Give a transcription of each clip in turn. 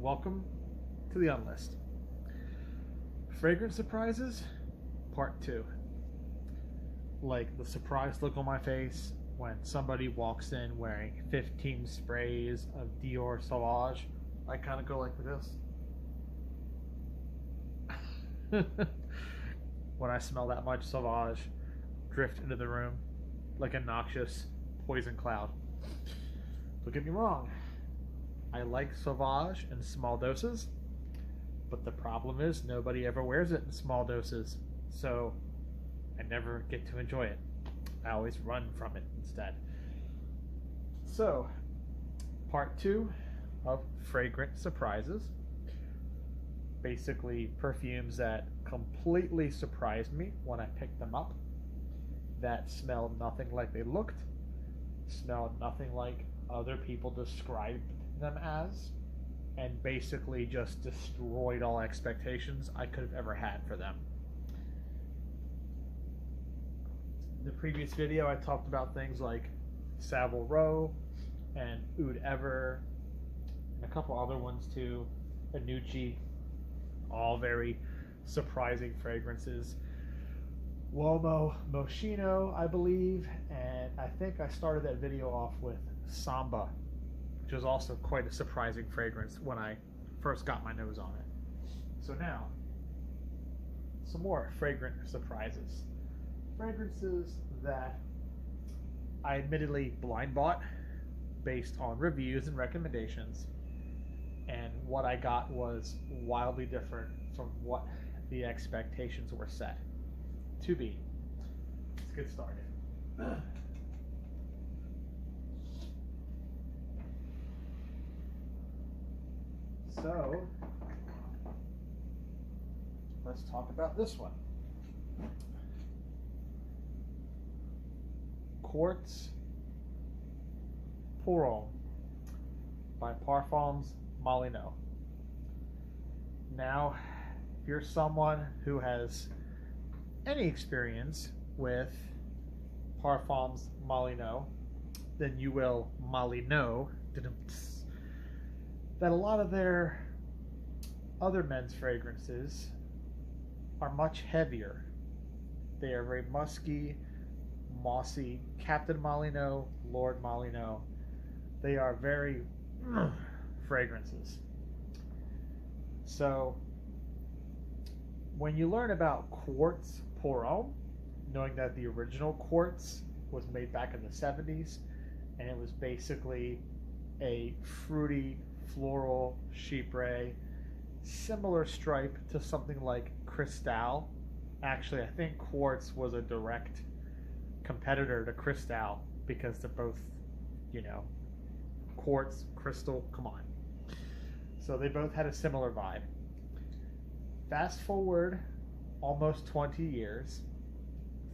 welcome to the Unlist. Fragrance surprises, part 2. Like the surprise look on my face when somebody walks in wearing 15 sprays of Dior Sauvage. I kind of go like this. When I smell that much Sauvage drift into the room like a noxious poison cloud. Don't get me wrong, I like Sauvage in small doses, but the problem is nobody ever wears it in small doses, so I never get to enjoy it. I always run from it instead. So, part 2 of Fragrant Surprises. Basically, perfumes that completely surprised me when I picked them up, that smelled nothing like they looked, smelled nothing like other people described them as, and basically just destroyed all expectations I could have ever had for them. In the previous video, I talked about things like Savile Row and Oud Ever, and a couple other ones too, Anucci, all very surprising fragrances. Uomo Moschino, I believe, and I think I started that video off with Samba, which was also quite a surprising fragrance when I first got my nose on it. So now, some more fragrant surprises. Fragrances that I admittedly blind bought based on reviews and recommendations, and what I got was wildly different from what the expectations were set to be. Let's get started. So, let's talk about this one. Quartz Pom by Parfums Molyneux. Now, if you're someone who has any experience with Parfums Molyneux, then you will know that a lot of their other men's fragrances are much heavier. They are very musky, mossy. Captain Molyneux, Lord Molyneux, they are very fragrances. So when you learn about Quartz Pom, knowing that the original Quartz was made back in the 70s, and it was basically a fruity, floral chypre, similar stripe to something like Cristal. Actually, I think Quartz was a direct competitor to Cristal because they're both, quartz, crystal, come on. So they both had a similar vibe. Fast forward almost 20 years.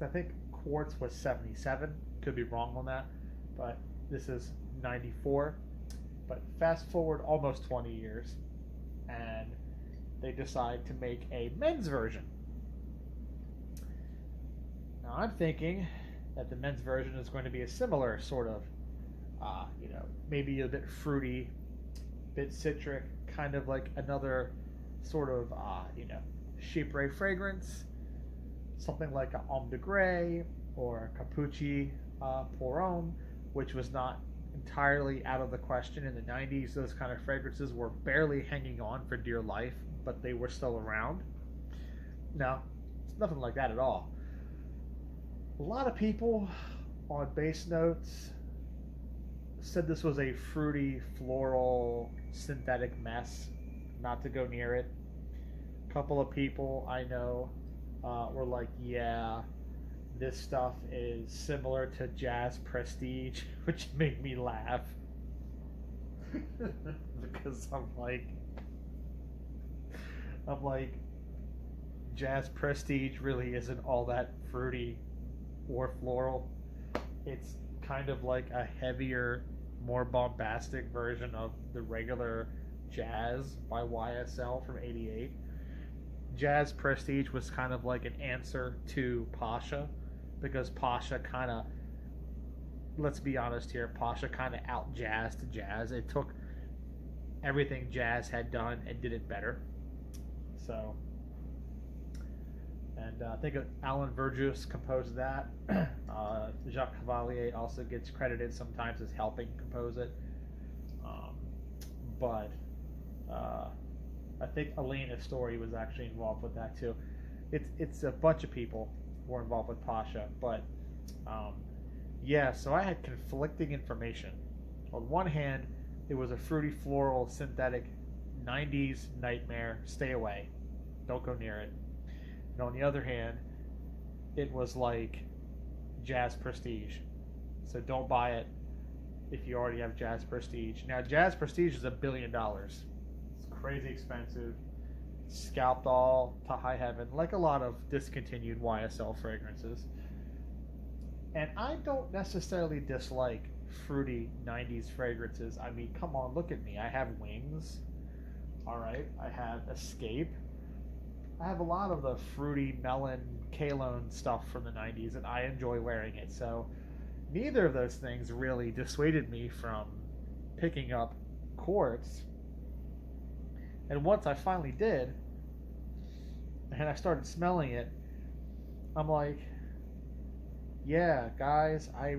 I think Quartz was 77. Could be wrong on that, but this is 94. But fast forward almost 20 years, and they decide to make a men's version. Now I'm thinking that the men's version is going to be a similar sort of, maybe a bit fruity, bit citric, kind of like another sort of, chypre fragrance, something like a Homme de Grès or Capucci Pom, which was not entirely out of the question in the 90s. Those kind of fragrances were barely hanging on for dear life, but they were still around. No, it's nothing like that at all. A lot of people on base notes said this was a fruity, floral, synthetic mess, not to go near it. A couple of people I know were like, yeah, this stuff is similar to Jazz Prestige, which made me laugh. Because I'm like, Jazz Prestige really isn't all that fruity or floral. It's kind of like a heavier, more bombastic version of the regular Jazz by YSL from '88. Jazz Prestige was kind of like an answer to Pasha, because Pasha kind of, let's be honest here, Pasha kind of out-jazzed Jazz. It took everything Jazz had done and did it better. So, and I think Alan Vergès composed that. Jacques Cavalier also gets credited sometimes as helping compose it. But I think Elena Story was actually involved with that too. It's a bunch of people were involved with Pasha, but yeah. So I had conflicting information. On one hand, it was a fruity floral synthetic 90s nightmare. Stay away, don't go near it. And on the other hand, it was like Jazz Prestige, so don't buy it if you already have Jazz Prestige. Now, Jazz Prestige is $1 billion. It's crazy expensive. Scalped all to high heaven, like a lot of discontinued YSL fragrances. And I don't necessarily dislike fruity 90s fragrances. I mean, come on, look at me. I have Wings. All right. I have Escape. I have a lot of the fruity melon, Kalone stuff from the 90s, and I enjoy wearing it. So neither of those things really dissuaded me from picking up Quartz. And once I finally did, and I started smelling it, I'm like, yeah, guys, I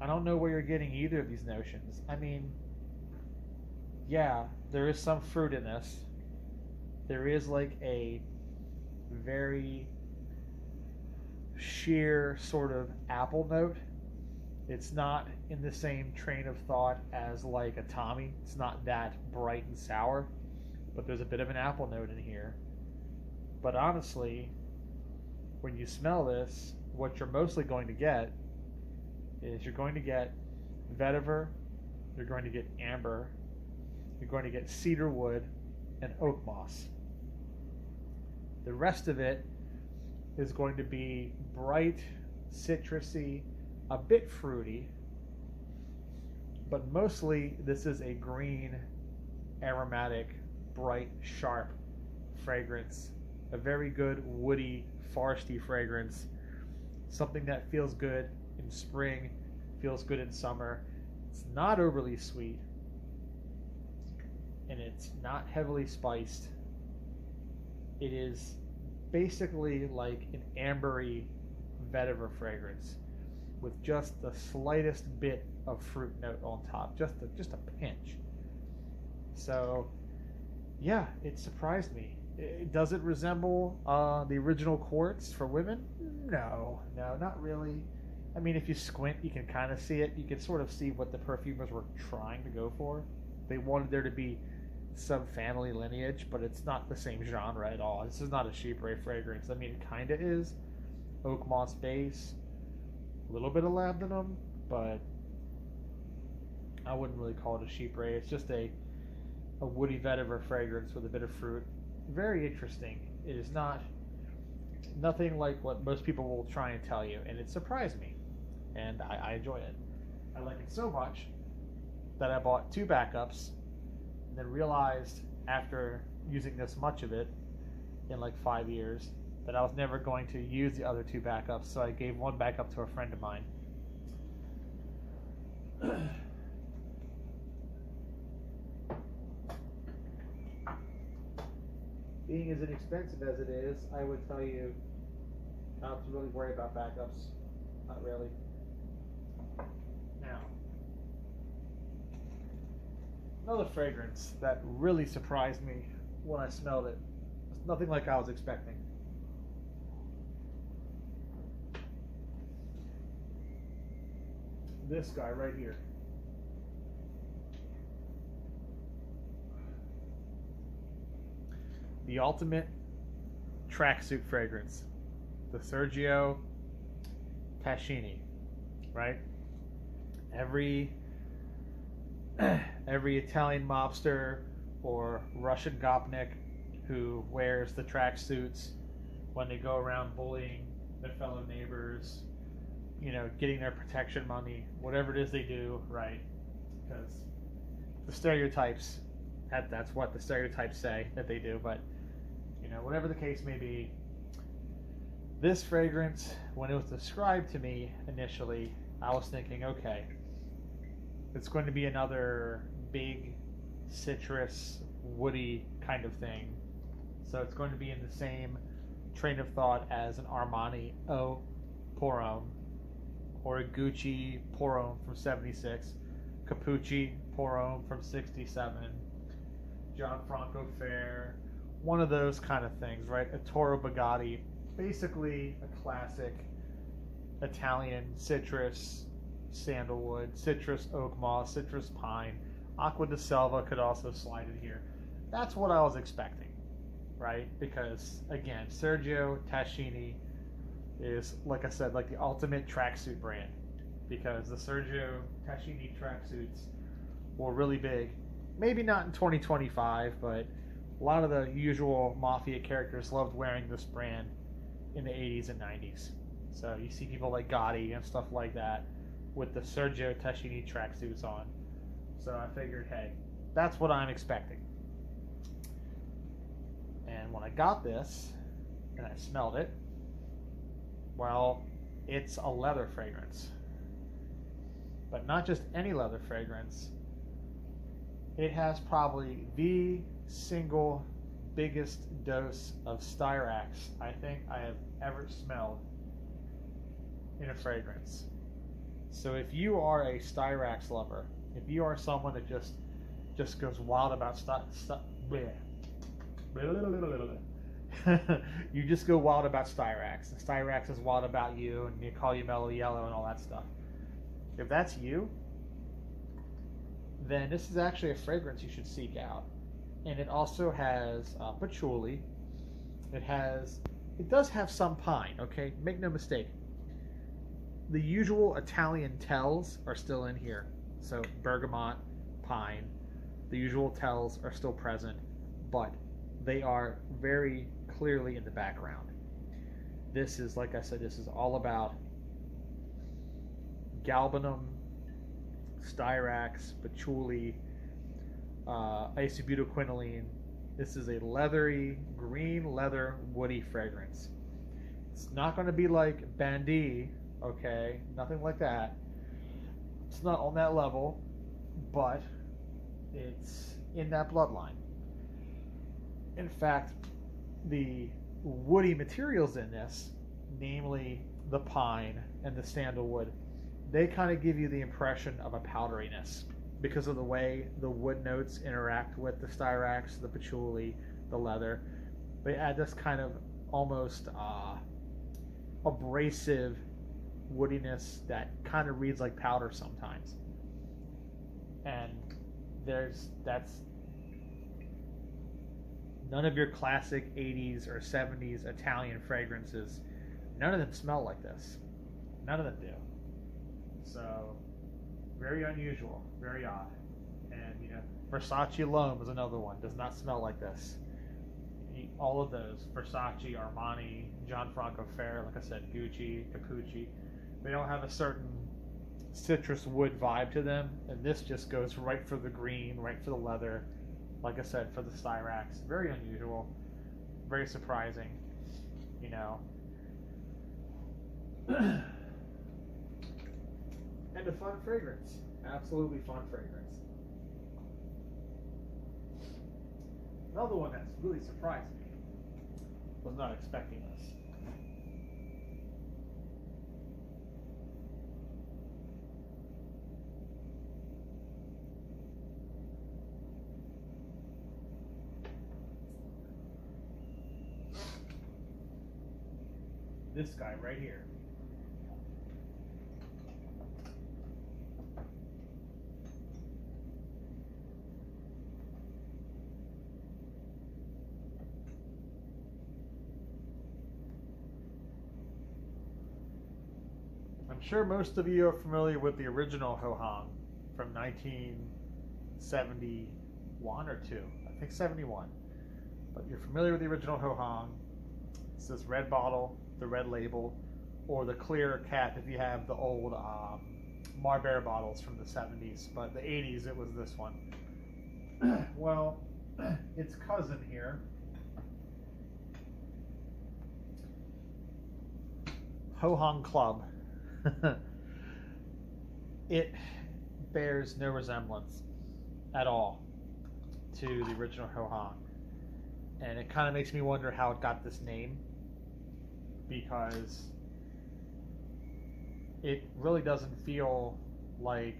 don't know where you're getting either of these notions. I mean, yeah, there is some fruit in this. There is like a very sheer sort of apple note. It's not in the same train of thought as like a Tommy. It's not that bright and sour, but there's a bit of an apple note in here. But honestly, when you smell this, what you're mostly going to get is you're going to get vetiver, you're going to get amber, you're going to get cedar wood, and oak moss. The rest of it is going to be bright, citrusy, a bit fruity, but mostly this is a green, aromatic, bright, sharp fragrance. A very good woody, foresty fragrance. Something that feels good in spring, feels good in summer. It's not overly sweet, and it's not heavily spiced. It is basically like an ambery vetiver fragrance with just the slightest bit of fruit note on top, just a pinch. So, yeah, it surprised me. Does it resemble the original Quartz for women? No, not really. I mean, if you squint, you can kind of see it. You can sort of see what the perfumers were trying to go for. They wanted there to be some family lineage, but it's not the same genre at all. This is not a Chypre fragrance. I mean, it kind of is. Oak moss base, a little bit of labdanum, but I wouldn't really call it a Chypre. It's just a woody vetiver fragrance with a bit of fruit. Very interesting. It is nothing like what most people will try and tell you, and it surprised me, and I enjoy it. I like it so much that I bought 2 backups, and then realized after using this much of it in like 5 years that I was never going to use the other 2 backups, so I gave 1 backup to a friend of mine. Being as inexpensive as it is, I would tell you not to really worry about backups. Not really. Now, another fragrance that really surprised me when I smelled it. It's nothing like I was expecting. This guy right here. The ultimate tracksuit fragrance, the Sergio Tashini, right? Every Italian mobster or Russian gopnik who wears the tracksuits when they go around bullying their fellow neighbors, you know, getting their protection money, whatever it is they do, right? Because the stereotypes, that's what the stereotypes say that they do, but you know, whatever the case may be, this fragrance, when it was described to me initially, I was thinking, okay, it's going to be another big citrus, woody kind of thing. So it's going to be in the same train of thought as an Armani Eau Pour Homme or a Gucci Pour Homme from 76, Capucci Pour Homme from 67, Gianfranco Fair, one of those kind of things, right? A Toro Bugatti, basically a classic Italian citrus, sandalwood, citrus oak moss, citrus pine. Aqua di Selva could also slide in here. That's what I was expecting, right? Because again, Sergio Tashini is, like I said, like the ultimate tracksuit brand, because the Sergio Tashini tracksuits were really big. Maybe not in 2025, but a lot of the usual mafia characters loved wearing this brand in the 80s and 90s. So you see people like Gotti and stuff like that with the Sergio Tashini tracksuits on. So I figured, hey, that's what I'm expecting. And when I got this and I smelled it, well, it's a leather fragrance. But not just any leather fragrance. It has probably the single biggest dose of Styrax I think I have ever smelled in a fragrance. So if you are a Styrax lover, if you are someone that just goes wild about you just go wild about Styrax, and Styrax is wild about you, and they call you Mellow Yellow and all that stuff. If that's you, then this is actually a fragrance you should seek out. And it also has patchouli. It does have some pine, okay? Make no mistake. The usual Italian tells are still in here. So bergamot, pine, the usual tells are still present, but they are very clearly in the background. This is, like I said, this is all about galbanum, Styrax, patchouli, isobutylquinoline. This is a leathery, green leather, woody fragrance. It's not going to be like Bandy, okay? Nothing like that. It's not on that level, but it's in that bloodline. In fact, the woody materials in this, namely the pine and the sandalwood, they kind of give you the impression of a powderiness because of the way the wood notes interact with the Styrax, the patchouli, the leather. They add this kind of almost abrasive woodiness that kind of reads like powder sometimes. And that's none of your classic 80s or 70s Italian fragrances, none of them smell like this. None of them do. So, very unusual, very odd. And, you know, Versace L'Homme is another one, does not smell like this. All of those, Versace, Armani, Gianfranco Fair, like I said, Gucci, Capucci, they all have a certain citrus wood vibe to them, and this just goes right for the green, right for the leather, like I said, for the Styrax. Very unusual, very surprising, you know. And a fun fragrance. Absolutely fun fragrance. Another one that's really surprised me. Was not expecting this. This guy right here. I'm sure most of you are familiar with the original Ho Hong from 1971 or 2. I think 71. But you're familiar with the original Ho Hong. It's this red bottle, the red label, or the clear cap if you have the old Marlboro bottles from the 70s. But the 80s, it was this one. Well, its cousin here, Ho Hong Club. It bears no resemblance at all to the original Ho Hong. And it kind of makes me wonder how it got this name, because it really doesn't feel like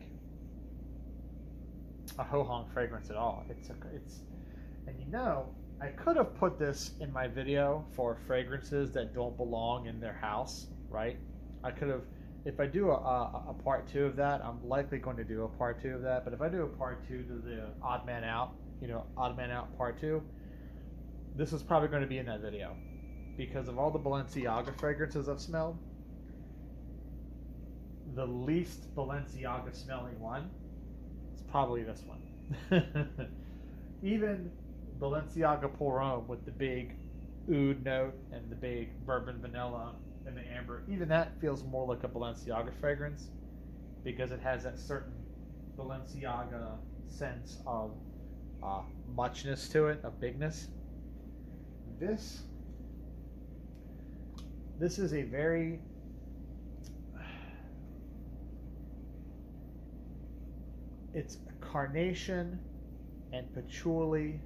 a Ho Hong fragrance at all. And you know, I could have put this in my video for fragrances that don't belong in their house, right? I could have, if I do a part 2 of that, I'm likely going to do a part 2 of that, but if I do a part 2 to the Odd Man Out, Odd Man Out part 2, this is probably going to be in that video. Because of all the Balenciaga fragrances I've smelled, the least Balenciaga smelling one is probably this one. Even Balenciaga Pour Homme with the big oud note and the big bourbon vanilla and the amber, even that feels more like a Balenciaga fragrance, because it has that certain Balenciaga sense of muchness to it, of bigness. This is a very it's carnation and patchouli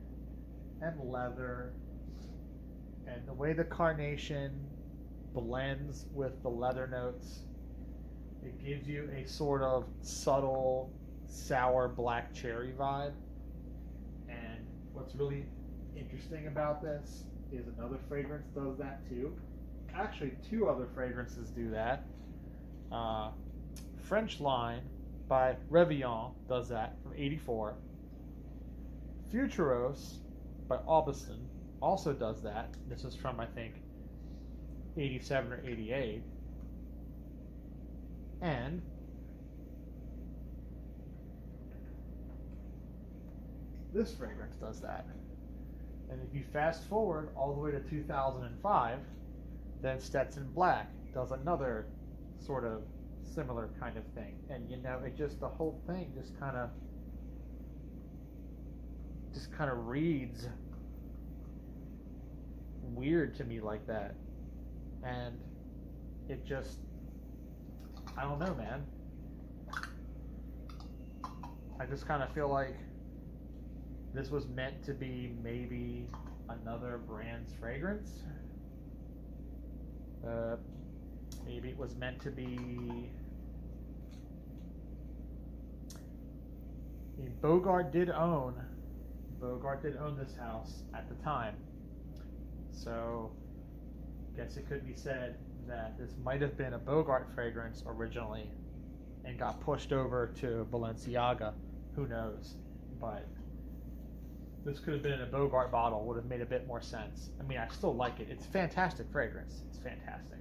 and leather, and the way the carnation blends with the leather notes, it gives you a sort of subtle sour black cherry vibe. And what's really interesting about this is another fragrance does that too. Actually, 2 other fragrances do that. French Line by Revillon does that from '84. Futuros by Aubusson also does that. This is from, I think, '87 or '88. And this fragrance does that. And if you fast forward all the way to 2005, then Stetson Black does another sort of similar kind of thing. And it just, the whole thing just kind of reads weird to me like that. And it just, I don't know, man. I just kind of feel like this was meant to be maybe another brand's fragrance. Maybe it was meant to be. I mean, Bogart did own this house at the time, so I guess it could be said that this might have been a Bogart fragrance originally and got pushed over to Balenciaga. Who knows? But this could have been in a Bogart bottle, would have made a bit more sense. I mean, I still like it. It's a fantastic fragrance. It's fantastic.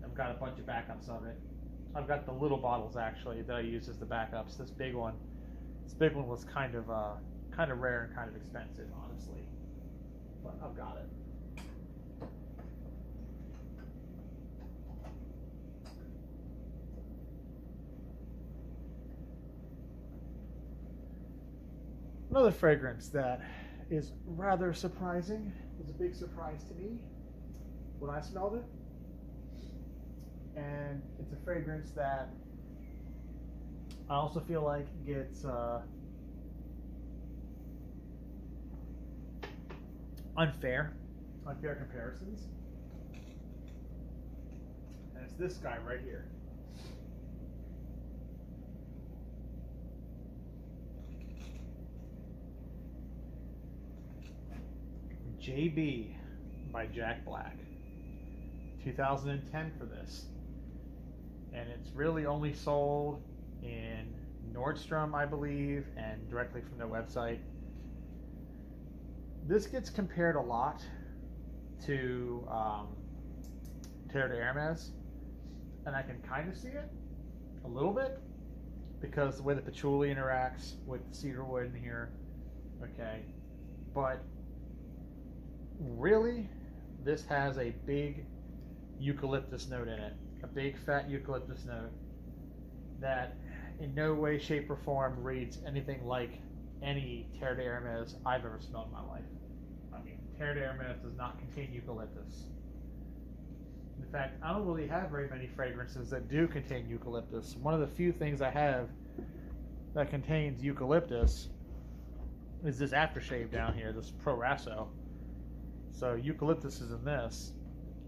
I've got a bunch of backups of it. I've got the little bottles actually that I use as the backups. This big one was kind of rare and kind of expensive, honestly. But I've got it. Another fragrance that is rather surprising, was a big surprise to me when I smelled it. And it's a fragrance that I also feel like gets unfair comparisons. And it's this guy right here. JB by Jack Black. 2010 for this. And it's really only sold in Nordstrom, I believe, and directly from their website. This gets compared a lot to Terre d'Hermes, and I can kind of see it a little bit because the way the patchouli interacts with the cedar wood in here. Okay, but really, this has a big eucalyptus note in it, a big fat eucalyptus note that in no way, shape, or form reads anything like any Terre d'Hermes I've ever smelled in my life. I mean, Terre d'Hermes does not contain eucalyptus. In fact, I don't really have very many fragrances that do contain eucalyptus. One of the few things I have that contains eucalyptus is this aftershave down here, this Pro Rasso. So eucalyptus is in this,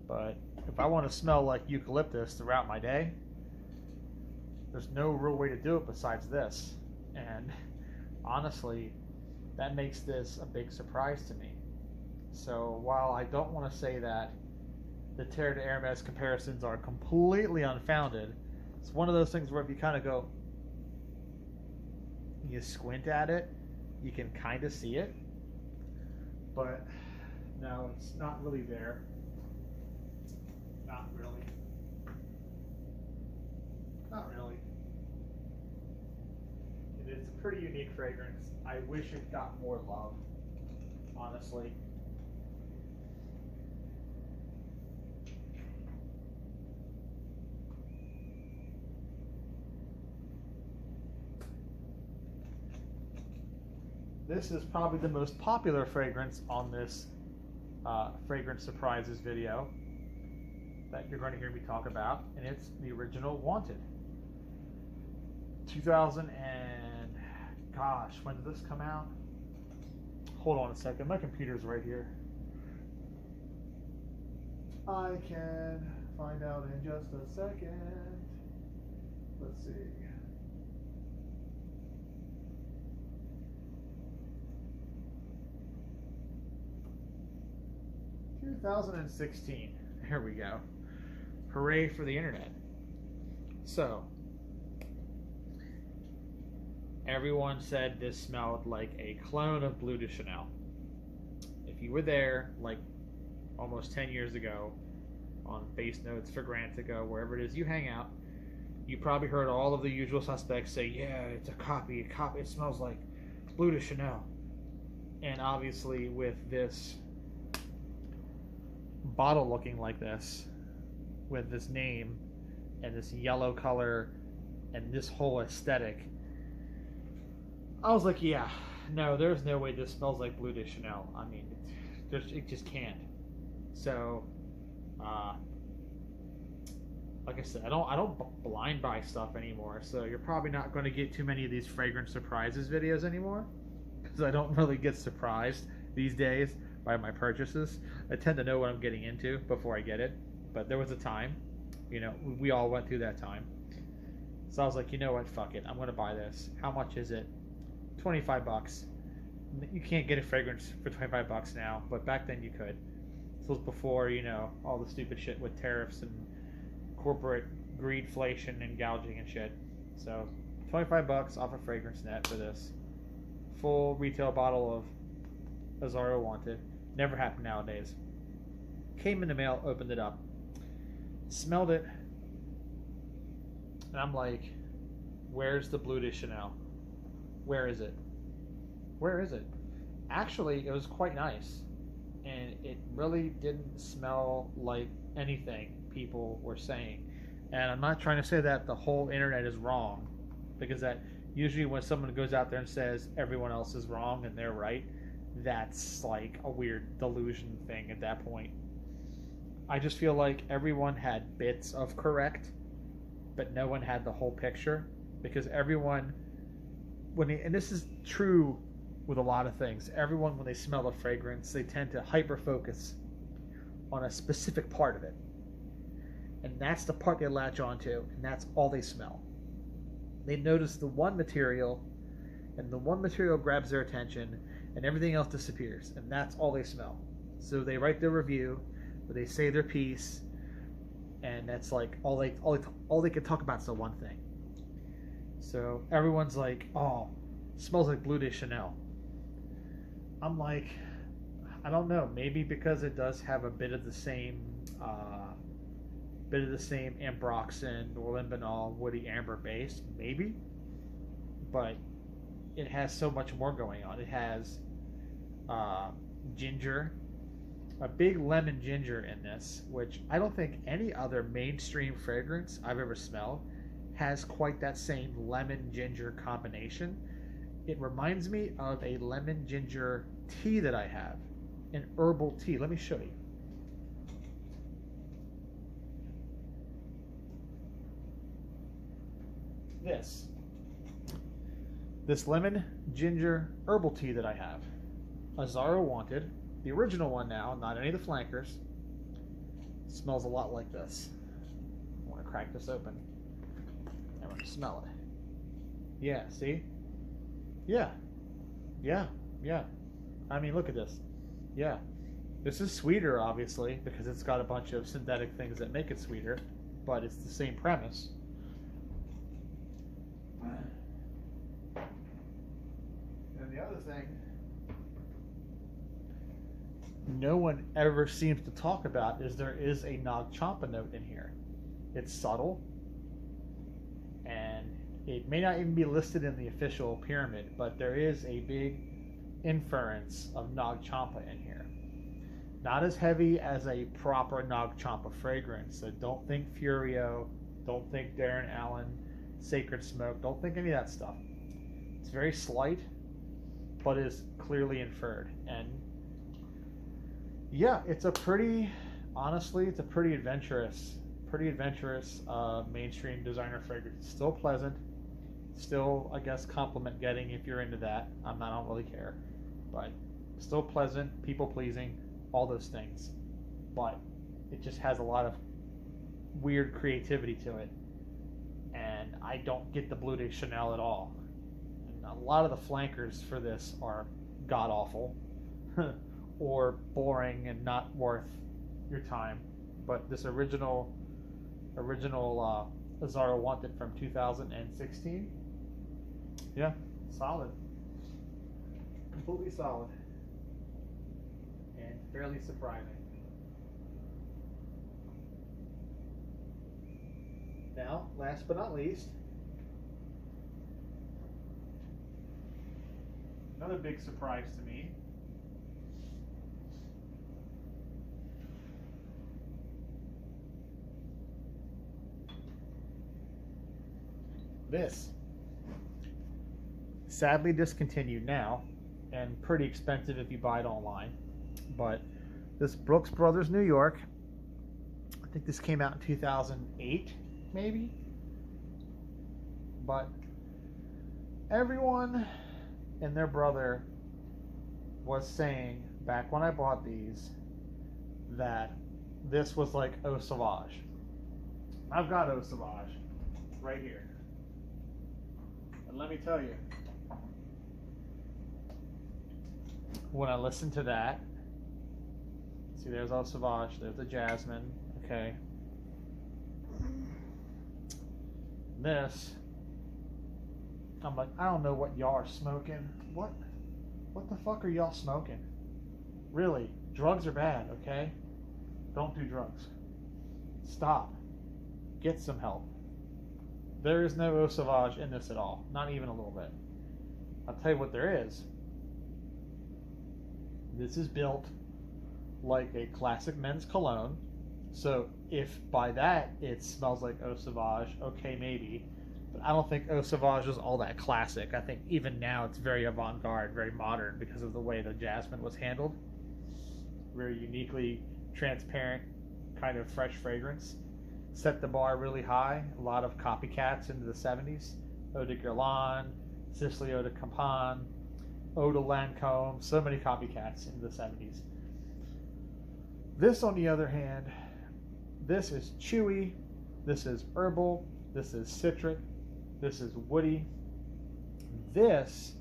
but if I want to smell like eucalyptus throughout my day, there's no real way to do it besides this. And honestly, that makes this a big surprise to me. So while I don't want to say that the Terre de Hermes comparisons are completely unfounded, it's one of those things where if you kind of go, you squint at it, you can kind of see it, but no, it's not really there. Not really. Not really. It's a pretty unique fragrance. I wish it got more love, honestly. This is probably the most popular fragrance on this Fragrance Surprises video that you're going to hear me talk about, and it's the original Wanted. 2000 and gosh, when did this come out? Hold on a second, my computer's right here. I can find out in just a second. Let's see. 2016. Here we go. Hooray for the internet. So, everyone said this smelled like a clone of Bleu de Chanel. If you were there, like almost 10 years ago, on Base Notes, Fragrant ago, wherever it is you hang out, you probably heard all of the usual suspects say, yeah, it's a copy, it smells like Bleu de Chanel. And obviously with this bottle looking like this, with this name and this yellow color and this whole aesthetic, I was like, yeah, no, there's no way this smells like Bleu de Chanel. I mean, it just can't. So, like I said, I don't blind buy stuff anymore. So you're probably not going to get too many of these Fragrance Surprises videos anymore, because I don't really get surprised these days by my purchases. I tend to know what I'm getting into before I get it. But there was a time, you know, we all went through that time. So I was like, you know what, fuck it, I'm going to buy this. How much is it? 25 bucks. You can't get a fragrance for 25 bucks now, but back then you could. This was before, you know, all the stupid shit with tariffs and corporate greedflation and gouging and shit. So 25 bucks off of Fragrance Net for this full retail bottle of Azzaro Wanted. Never happened nowadays. Came in the mail, opened it up, smelled it, and I'm like, where's the Bleu de Chanel? Where is it? Where is it? Actually, it was quite nice, and it really didn't smell like anything people were saying. And I'm not trying to say that the whole internet is wrong, because that usually when someone goes out there and says everyone else is wrong and they're right, that's like a weird delusion thing at that point. I just feel like everyone had bits of correct, but no one had the whole picture, because everyone, and this is true with a lot of things, everyone, when they smell a fragrance, they tend to hyper focus on a specific part of it, and that's the part they latch onto, and that's all they smell. They notice the one material, and the one material grabs their attention, and everything else disappears, and that's all they smell. So they write their review, or they say their piece, and that's like all they can talk about is the one thing. So everyone's like, oh, it smells like Bleu de Chanel. I'm like, I don't know, maybe because it does have a bit of the same ambroxan or limonene woody amber base, maybe, but it has so much more going on. It has ginger, a big lemon ginger in this, which I don't think any other mainstream fragrance I've ever smelled has quite that same lemon ginger combination. It reminds me of a lemon ginger tea that I have, an herbal tea. Let me show you. This this lemon ginger herbal tea that I have. Azaro Wanted, the original one now, not any of the flankers. It smells a lot like this. I want to crack this open. I want to smell it. Yeah, see? Yeah. Yeah. Yeah. I mean, look at this. Yeah. This is sweeter, obviously, because it's got a bunch of synthetic things that make it sweeter, but it's the same premise. And the other thing no one ever seems to talk about is there is a Nag Champa note in here. It's subtle, and it may not even be listed in the official pyramid, but there is a big inference of Nag Champa in here. Not as heavy as a proper Nag Champa fragrance, so don't think Furio, don't think Darren Allen, Sacred Smoke, don't think any of that stuff. It's very slight, but is clearly inferred. And yeah, it's a pretty, honestly, it's a pretty adventurous mainstream designer fragrance. It's still pleasant, still, I guess, compliment getting if you're into that. I don't really care, but still pleasant, people pleasing, all those things. But it just has a lot of weird creativity to it, and I don't get the Bleu de Chanel at all. And a lot of the flankers for this are god awful or boring and not worth your time. But this original Azaro Wanted from 2016, yeah, solid, completely solid, and fairly surprising. Now, last but not least, another big surprise to me. This, sadly discontinued now, and pretty expensive if you buy it online, but this Brooks Brothers New York, I think this came out in 2008 maybe, but everyone and their brother was saying back when I bought these that this was like Eau Sauvage. I've got Eau Sauvage right here. And let me tell you, when I listen to that, see, there's Eau Sauvage, there's the Jasmine, okay. This, I'm like, I don't know what y'all are smoking. What the fuck are y'all smoking? Really, drugs are bad, okay? Don't do drugs. Stop. Get some help. There is no Eau Sauvage in this at all. Not even a little bit. I'll tell you what there is. This is built like a classic men's cologne. So if by that it smells like Eau Sauvage, okay, maybe. But I don't think Eau Sauvage is all that classic. I think even now it's very avant-garde, very modern because of the way the Jasmine was handled. Very uniquely transparent, kind of fresh fragrance. Set the bar really high. A lot of copycats into the 70s. Eau de Guerlain, Sicily Eau de Campagne, Eau de Lancôme. So many copycats into the 70s. This, on the other hand, this is chewy, this is herbal, this is citric, this is woody. This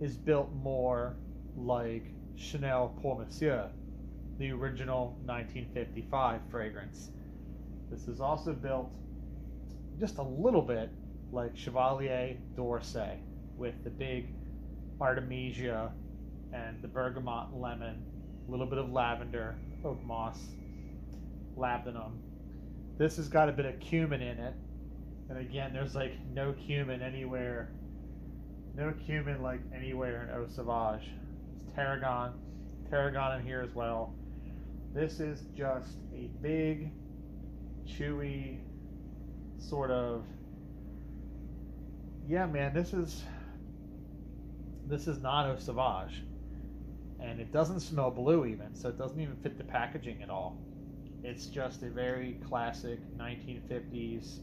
is built more like Chanel Pour Monsieur, the original 1955 fragrance. This is also built just a little bit like Chevalier d'Orsay, with the big Artemisia and the bergamot and lemon, a little bit of lavender, oak moss, labdanum. This has got a bit of cumin in it, and again, there's like no cumin anywhere, no cumin like anywhere in Eau Sauvage. It's tarragon in here as well. This is just a big, chewy sort of, yeah, man, this is not Eau Sauvage, and it doesn't smell blue even, so it doesn't even fit the packaging at all. It's just a very classic 1950s,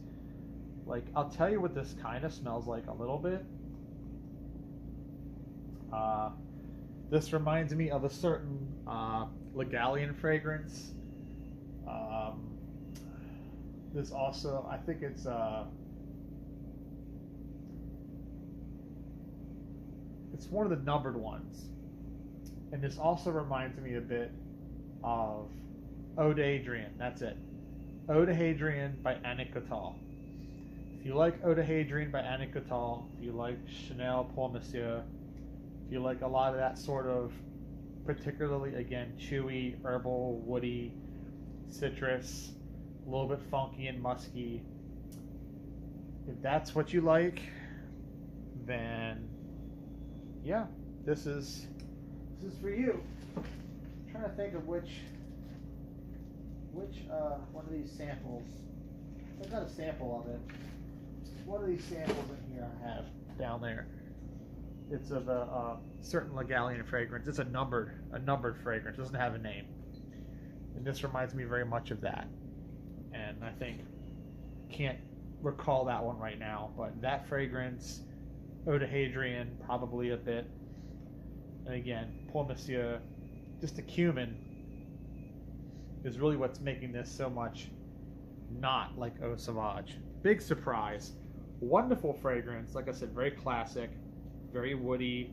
like, I'll tell you what this kind of smells like a little bit. This reminds me of a certain Legalian fragrance. This also, I think it's one of the numbered ones. And this also reminds me a bit of Eau d'Adrian. That's it. Eau d'Adrian by Annick Goutal. If you like Eau d'Adrian by Annick Goutal, if you like Chanel Pour Monsieur, if you like a lot of that sort of, particularly, again, chewy, herbal, woody, citrus, a little bit funky and musky, if that's what you like, then yeah, this is for you. I'm trying to think of which one of these samples. I've got a sample of it. One of these samples in here I have down there. It's of a certain Legalian fragrance. It's a numbered fragrance. It doesn't have a name. And this reminds me very much of that. And I think, can't recall that one right now, but that fragrance, Eau d'Adrian, probably a bit. And again, Pour Monsieur, just the cumin is really what's making this so much not like Eau Sauvage. Big surprise. Wonderful fragrance. Like I said, very classic, very woody,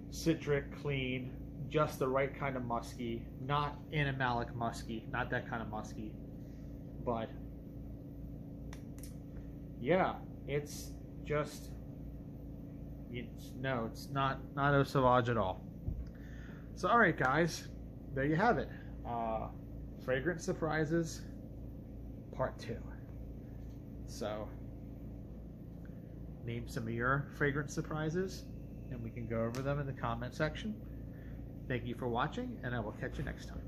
citric, clean, just the right kind of musky. Not animalic musky, not that kind of musky. But yeah, it's just, it's not Eau Sauvage at all. So alright guys, there you have it. Fragrance Surprises Part 2. So name some of your fragrance surprises and we can go over them in the comment section. Thank you for watching, and I will catch you next time.